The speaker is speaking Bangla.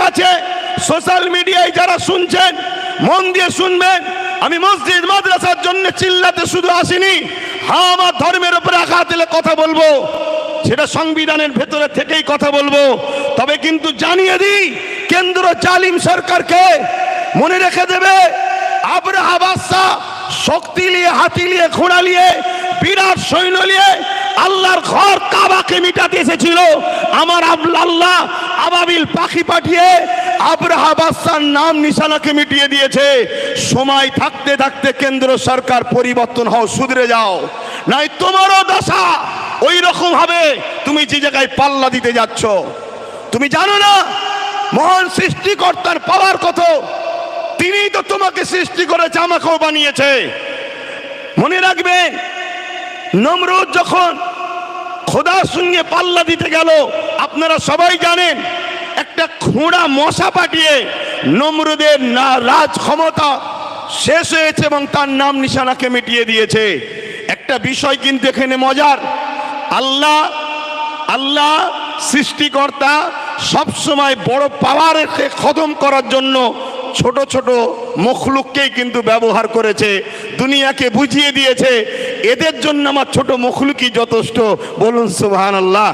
আছে সোশ্যাল মিডিয়ায় যারা শুনছেন মন দিয়ে শুনবেন, আমি মসজিদ মাদ্রাসার জন্য চিল্লাতে শুধু আসিনি, হ্যাঁ আমার ধর্মের উপরে আঘাত দিলে কথা বলবো, সেটা সংবিধানের ভেতরে থেকেই কথা বলবো। তবে কিন্তু জানিয়ে দিই কেন্দ্র জালিম সরকারকে, মনে রেখে দেবে আব্রাহা বাদশাহ শক্তি নিয়ে, হাতি নিয়ে, ঘোড়া নিয়ে, বিরাট সৈন্য নিয়ে আল্লাহর ঘর কাবাকে মিটাতে এসেছিল। আমার আল্লাহ আবাবিল পাখি পাঠিয়ে আব্রাহা বাদশার নাম নিশানাকে মিটিয়ে দিয়েছে। সময় থাকতে থাকতে কেন্দ্র সরকার পরিবর্তন হও, শুধরে যাও, নাই তোমারও দশা ওই রকম হবে। তুমি যে জায়গায় পাল্লা দিতে যাচ্ছ, তুমি জানো না মহান সৃষ্টিকর্তার পাওয়ার কত? তিনিই তো তোমাকে সৃষ্টি করেছে, আমাকেও বানিয়েছে। মনে রাখবেন, নমরুদ যখন খোদার সঙ্গে পাল্লা দিতে গেল, আপনারা সবাই জানেন একটা খোঁড়া মশা পাঠিয়ে নমরুদের রাজ ক্ষমতা শেষ হয়েছে এবং তার নাম নিশানাকে মিটিয়ে দিয়েছে। একটা বিষয় কিন্তু এখানে মজার, আল্লাহ সৃষ্টিকর্তা সবসময় বড় পাওয়ারকে খতম করার জন্য ছোট ছোট মখলুককেই কিন্তু ব্যবহার করেছে, দুনিয়াকে বুঝিয়ে দিয়েছে এদের জন্য আমার ছোট মখলুকই যথেষ্ট। বলুন সুবহানাল্লাহ।